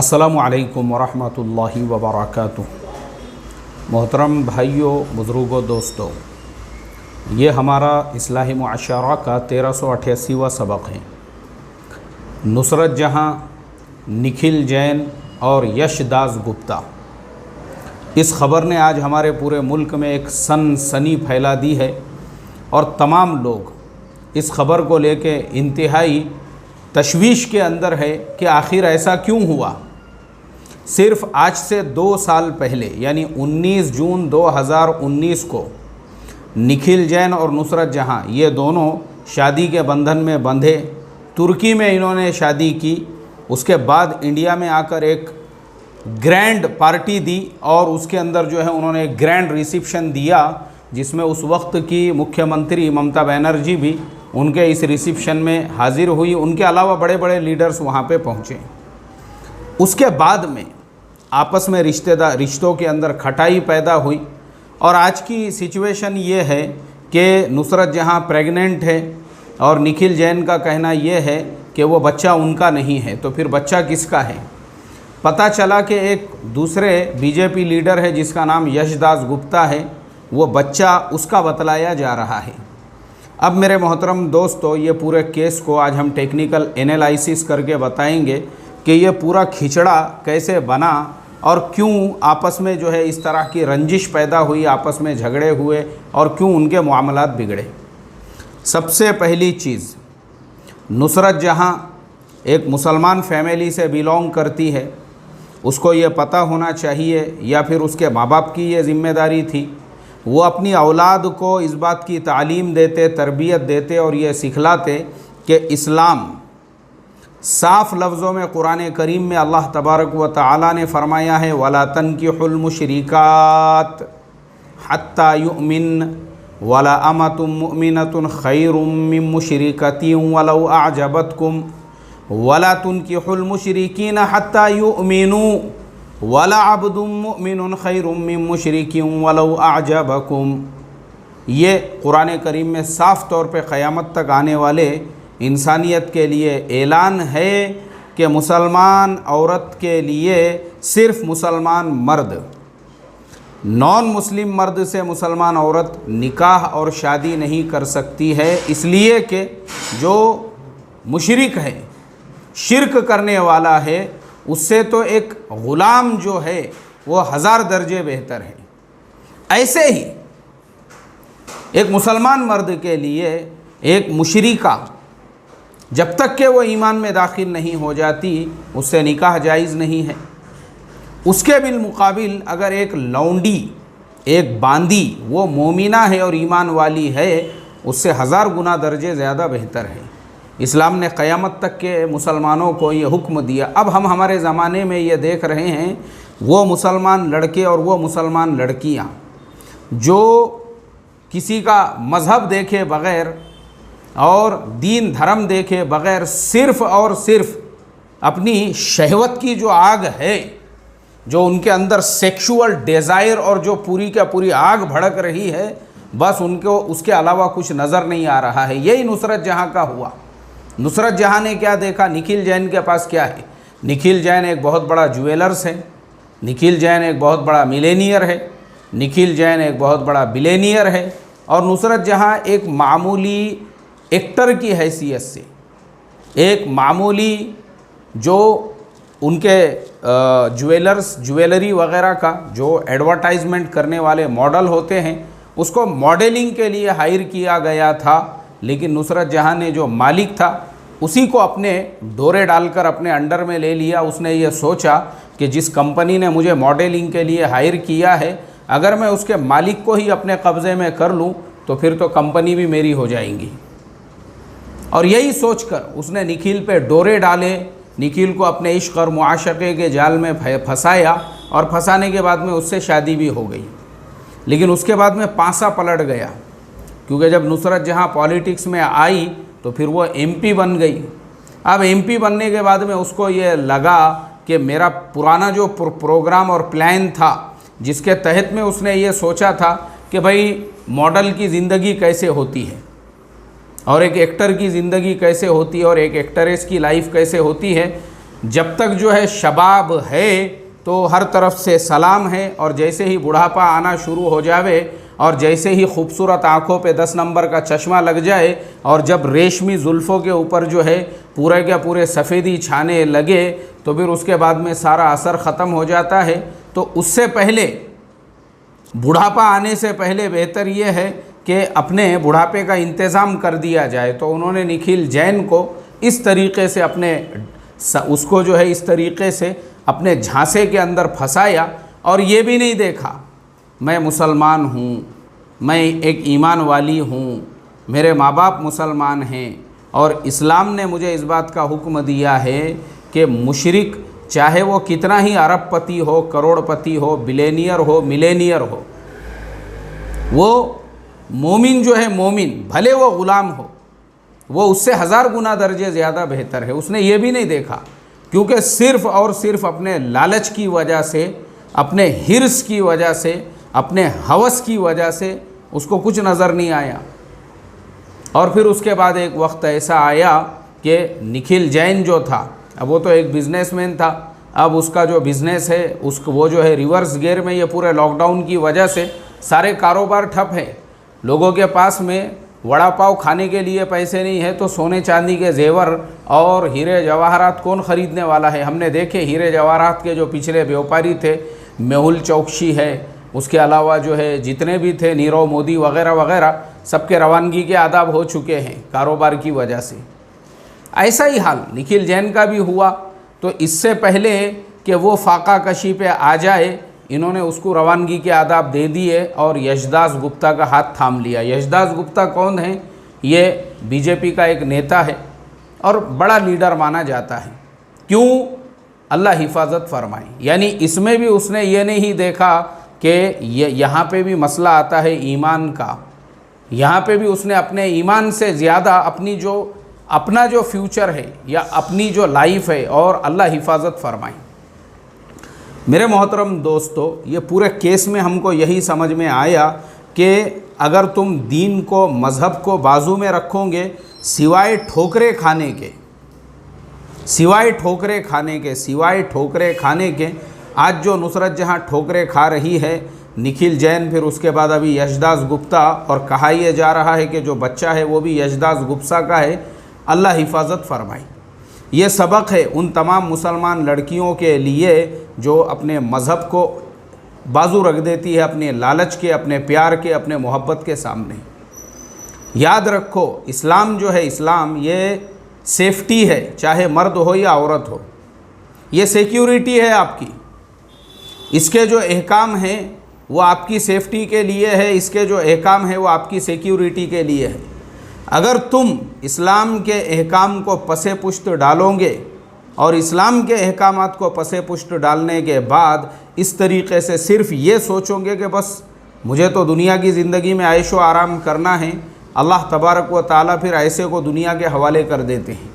अस्सलामु अलैकुम वरहमतुल्लाहि वबरकातुहू। मोहतरम भाइयों, बुज़ुर्गों, दोस्तों, ये हमारा इस्लाही मुआशरा का 1388वां सबक है। नुसरत जहाँ, निखिल जैन और यशदास गुप्ता, इस ख़बर ने आज हमारे पूरे मुल्क में एक सनसनी फैला दी है और तमाम लोग इस ख़बर को लेके इंतहाई तशवीश के अंदर है कि आखिर ऐसा क्यों हुआ। सिर्फ़ आज से 2 साल पहले यानी 19 जून 2019 को निखिल जैन और नुसरत जहाँ ये दोनों शादी के बंधन में बंधे। तुर्की में इन्होंने शादी की, उसके बाद इंडिया में आकर एक ग्रैंड पार्टी दी और उसके अंदर जो है उन्होंने एक ग्रैंड रिसेप्शन दिया, जिसमें उस वक्त की मुख्यमंत्री ममता बनर्जी भी उनके इस रिसेप्शन में हाजिर हुई। उनके अलावा बड़े बड़े लीडर्स वहाँ पे पहुँचे। उसके बाद में आपस में रिश्तों के अंदर खटाई पैदा हुई और आज की सिचुएशन ये है कि नुसरत जहाँ प्रेग्नेंट है और निखिल जैन का कहना ये है कि वो बच्चा उनका नहीं है, तो फिर बच्चा किसका है। पता चला कि एक दूसरे बीजेपी लीडर है जिसका नाम यशदास गुप्ता है, वो बच्चा उसका बतलाया जा रहा है। अब मेरे मोहतरम दोस्तों, ये पूरे केस को आज हम टेक्निकल एनालिसिस करके बताएंगे कि ये पूरा खिचड़ा कैसे बना और क्यों आपस में जो है इस तरह की रंजिश पैदा हुई, आपस में झगड़े हुए और क्यों उनके मामलात बिगड़े। सबसे पहली चीज़, नुसरत जहाँ एक मुसलमान फैमिली से बिलोंग करती है, उसको ये पता होना चाहिए या फिर उसके माँ बाप की ये ज़िम्मेदारी थी, वो अपनी औलाद को इस बात की तालीम देते, तरबियत देते और ये सिखलाते कि इस्लाम साफ़ लफ्ज़ों में कुरान करीम में अल्लाह तबारक व तआला ने फ़रमाया है, वला तनकिहुल मुशरिकात हत्ता युमिन वला अमतुम मुमिनतुन खैरुम मिन मुशरिकतिन वलौ अअजबतकुम वला तुनकिहुल मुशरिकीन हत्ता युमिनू वला अब्दुम मुमिनुन खैरुम मिन मुशरिकिन वलौ अअजबकुम। ये कुरान करीम में साफ़ तौर पे क़यामत तक आने वाले इंसानियत के लिए ऐलान है कि मुसलमान औरत के लिए सिर्फ़ मुसलमान मर्द, नॉन मुस्लिम मर्द से मुसलमान औरत निकाह और शादी नहीं कर सकती है, इसलिए कि जो मुशरिक है, शिर्क करने वाला है, उससे तो एक ग़ुलाम जो है वो 1000 दर्जे बेहतर है। ऐसे ही एक मुसलमान मर्द के लिए एक मुशरिका जब तक कि वो ईमान में दाखिल नहीं हो जाती, उससे निकाह जायज़ नहीं है। उसके बिलमुकाबिल अगर एक लौंडी, एक बांदी, वो मोमिना है और ईमान वाली है, उससे 1000 गुना दर्जे ज़्यादा बेहतर है। इस्लाम ने क़यामत तक के मुसलमानों को ये हुक्म दिया। अब हम हमारे ज़माने में ये देख रहे हैं, वो मुसलमान लड़के और वो मुसलमान लड़कियाँ जो किसी का मज़हब देखे बग़ैर और दीन धर्म देखे बग़ैर सिर्फ़ और सिर्फ अपनी शहवत की जो आग है, जो उनके अंदर सेक्सुअल डिज़ायर और जो पूरी का पूरी आग भड़क रही है, बस उनको उसके अलावा कुछ नज़र नहीं आ रहा है। यही नुसरत जहाँ का हुआ। नुसरत जहाँ ने क्या देखा, निखिल जैन के पास क्या है। निखिल जैन एक बहुत बड़ा ज्वेलर्स है, निखिल जैन एक बहुत बड़ा मिलेनियर है, निखिल जैन एक बहुत बड़ा बिलेनियर है और नुसरत जहाँ एक मामूली एक्टर की हैसियत से, एक मामूली जो उनके ज्वेलरी वगैरह का जो एडवर्टाइजमेंट करने वाले मॉडल होते हैं, उसको मॉडलिंग के लिए हायर किया गया था। लेकिन नुसरत जहाँ ने जो मालिक था उसी को अपने डोरे डालकर अपने अंडर में ले लिया। उसने ये सोचा कि जिस कंपनी ने मुझे मॉडलिंग के लिए हायर किया है, अगर मैं उसके मालिक को ही अपने कब्ज़े में कर लूँ तो फिर तो कंपनी भी मेरी हो जाएंगी। और यही सोचकर उसने निखिल पे डोरे डाले, निखिल को अपने इश्क और मुआशक़े के जाल में फंसाया और फंसाने के बाद में उससे शादी भी हो गई। लेकिन उसके बाद में पासा पलट गया, क्योंकि जब नुसरत जहाँ पॉलिटिक्स में आई तो फिर वो एमपी बन गई। अब एमपी बनने के बाद में उसको ये लगा कि मेरा पुराना जो प्रोग्राम और प्लान था, जिसके तहत में उसने ये सोचा था कि भाई मॉडल की ज़िंदगी कैसे होती है और एक एक्टर की ज़िंदगी कैसे होती है और एक एक्ट्रेस की लाइफ कैसे होती है, जब तक जो है शबाब है तो हर तरफ से सलाम है, और जैसे ही बुढ़ापा आना शुरू हो जावे और जैसे ही खूबसूरत आँखों पे 10 नंबर का चश्मा लग जाए और जब रेशमी जुल्फ़ों के ऊपर जो है पूरे के पूरे सफ़ेदी छाने लगे तो फिर उसके बाद में सारा असर ख़त्म हो जाता है। तो उससे पहले, बुढ़ापा आने से पहले बेहतर ये है कि अपने बुढ़ापे का इंतज़ाम कर दिया जाए। तो उन्होंने निखिल जैन को इस तरीक़े से उसको जो है इस तरीक़े से अपने झांसे के अंदर फंसाया, और ये भी नहीं देखा मैं मुसलमान हूँ, मैं एक ईमान वाली हूँ, मेरे माँ बाप मुसलमान हैं, और इस्लाम ने मुझे इस बात का हुक्म दिया है कि मुशरिक चाहे वो कितना ही अरबपति हो, करोड़पति हो, बिलियनियर हो, मिलेनियर हो, वो मोमिन जो है, मोमिन भले वो ग़ुलाम हो, वो उससे 1000 गुना दर्जे ज़्यादा बेहतर है। उसने ये भी नहीं देखा, क्योंकि सिर्फ़ और सिर्फ अपने लालच की वजह से, अपने हिर्स की वजह से, अपने हवस की वजह से उसको कुछ नज़र नहीं आया। और फिर उसके बाद एक वक्त ऐसा आया कि निखिल जैन जो था, अब वो तो एक बिज़नेसमैन था, अब उसका जो बिज़नेस है उसको वो जो है रिवर्स गियर में, ये पूरे लॉकडाउन की वजह से सारे कारोबार ठप है। लोगों के पास में वड़ा पाव खाने के लिए पैसे नहीं है तो सोने चांदी के जेवर और हीरे जवाहरात कौन ख़रीदने वाला है। हमने देखे हीरे जवाहरात के जो पिछले व्यापारी थे, मेहुल चौकसी है, उसके अलावा जो है जितने भी थे नीरव मोदी वगैरह वगैरह, सबके रवानगी के आदाब हो चुके हैं कारोबार की वजह से। ऐसा ही हाल निखिल जैन का भी हुआ। तो इससे पहले कि वो फाका कशी पे आ जाए, इन्होंने उसको रवानगी के आदाब दे दिए और यशदास गुप्ता का हाथ थाम लिया। यशदास गुप्ता कौन है? ये बीजेपी का एक नेता है और बड़ा लीडर माना जाता है। क्यों? अल्लाह हिफाजत फरमाए। यानी इसमें भी उसने ये नहीं देखा कि यहाँ पे भी मसला आता है ईमान का। यहाँ पे भी उसने अपने ईमान से ज़्यादा अपना जो फ्यूचर है या अपनी जो लाइफ है, और अल्लाह हिफाजत फरमाए। मेरे मोहतरम दोस्तों, ये पूरे केस में हमको यही समझ में आया कि अगर तुम दीन को, मज़हब को बाजू में रखोगे, सिवाय ठोकरे खाने के, आज जो नुसरत जहाँ ठोकरे खा रही है, निखिल जैन, फिर उसके बाद अभी यशदास गुप्ता, और कहा यह जा रहा है कि जो बच्चा है वो भी यशदास गुप्ता का है। अल्लाह हिफाजत फरमाए। ये सबक है उन तमाम मुसलमान लड़कियों के लिए जो अपने मज़हब को बाजू रख देती है अपने लालच के, अपने प्यार के, अपने मोहब्बत के सामने। याद रखो, इस्लाम जो है, इस्लाम ये सेफ्टी है, चाहे मर्द हो या औरत हो, ये सिक्योरिटी है आपकी। इसके जो अहकाम हैं वो आपकी सेफ्टी के लिए है, इसके जो अहकाम है वो आपकी सिक्योरिटी के लिए है। अगर तुम इस्लाम के अहकाम को पसे पुश्त डालोगे और इस्लाम के अहकामात को पसे पुश्त डालने के बाद इस तरीक़े से सिर्फ़ ये सोचोगे कि बस मुझे तो दुनिया की ज़िंदगी में ऐशो आराम करना है, अल्लाह तबारक व ताला फिर ऐसे को दुनिया के हवाले कर देते हैं।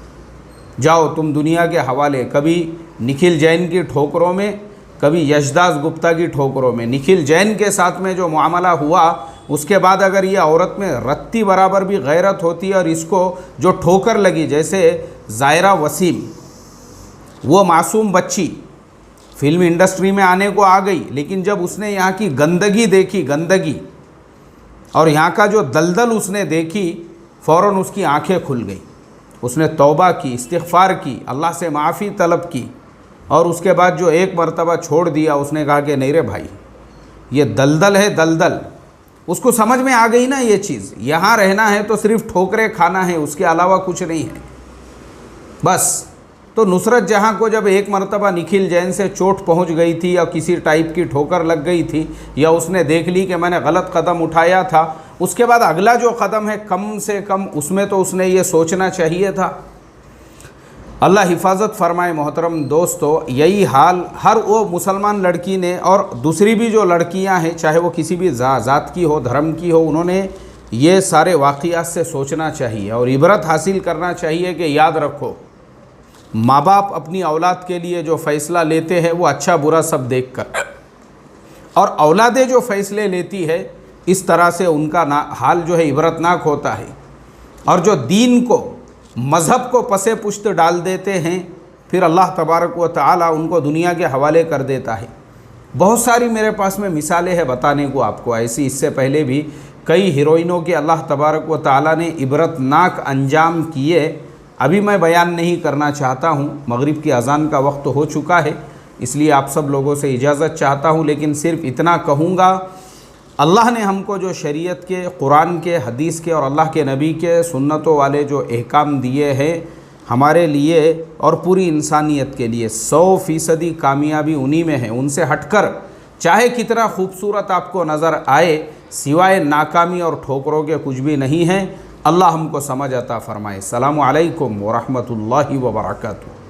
जाओ तुम दुनिया के हवाले, कभी निखिल जैन की ठोकरों में, कभी यशदास गुप्ता की ठोकरों में। निखिल जैन के साथ में जो मामला हुआ, उसके बाद अगर ये औरत में रत्ती बराबर भी गैरत होती और इसको जो ठोकर लगी, जैसे ज़ायरा वसीम, वो मासूम बच्ची फिल्म इंडस्ट्री में आने को आ गई, लेकिन जब उसने यहाँ की गंदगी देखी, गंदगी और यहाँ का जो दलदल उसने देखी, फ़ौरन उसकी आंखें खुल गई। उसने तौबा की, इस्तिग़फ़ार की, अल्लाह से माफ़ी तलब की, और उसके बाद जो एक मरतबा छोड़ दिया, उसने कहा कि नहीं रे भाई, ये दलदल है, दलदल। उसको समझ में आ गई ना ये चीज़, यहाँ रहना है तो सिर्फ़ ठोकरे खाना है, उसके अलावा कुछ नहीं है बस। तो नुसरत जहाँ को जब एक मरतबा निखिल जैन से चोट पहुँच गई थी या किसी टाइप की ठोकर लग गई थी, या उसने देख ली कि मैंने गलत कदम उठाया था, उसके बाद अगला जो कदम है कम से कम उसमें तो उसने ये सोचना चाहिए था। अल्लाह हिफाजत फरमाए। मोहतरम दोस्तों, यही हाल हर वो मुसलमान लड़की ने, और दूसरी भी जो लड़कियां हैं, चाहे वो किसी भी ज़ात की हो, धर्म की हो, उन्होंने ये सारे वाक़ियात से सोचना चाहिए और इबरत हासिल करना चाहिए कि याद रखो, माँ बाप अपनी औलाद के लिए जो फ़ैसला लेते हैं वो अच्छा बुरा सब देखकर, और औलादें जो फ़ैसले लेती है इस तरह से उनका हाल जो है इबरतनाक होता है। और जो दीन को, मज़हब को पसे पुश्त डाल देते हैं फिर अल्लाह तबारक व तआला उनको दुनिया के हवाले कर देता है। बहुत सारी मेरे पास में मिसालें हैं बताने को आपको ऐसी। इससे पहले भी कई हीरोइनों के अल्लाह तबारक व तआला ने इबरतनाक अंजाम किए। अभी मैं बयान नहीं करना चाहता हूँ, मगरिब की अज़ान का वक्त हो चुका है, इसलिए आप सब लोगों से इजाज़त चाहता हूँ। लेकिन सिर्फ इतना कहूँगा, अल्लाह ने हमको जो शरीयत के, कुरान के, हदीस के और अल्लाह के नबी के सुन्नतों वाले जो अहकाम दिए हैं हमारे लिए और पूरी इंसानियत के लिए, 100% कामयाबी उन्हीं में है। उनसे हटकर चाहे कितना खूबसूरत आपको नज़र आए, सिवाय नाकामी और ठोकरों के कुछ भी नहीं है। अल्लाह हमको समझ अता फ़रमाए। अस्सलामु अलैकुम व रहमतुल्लाहि व बरकातुहू।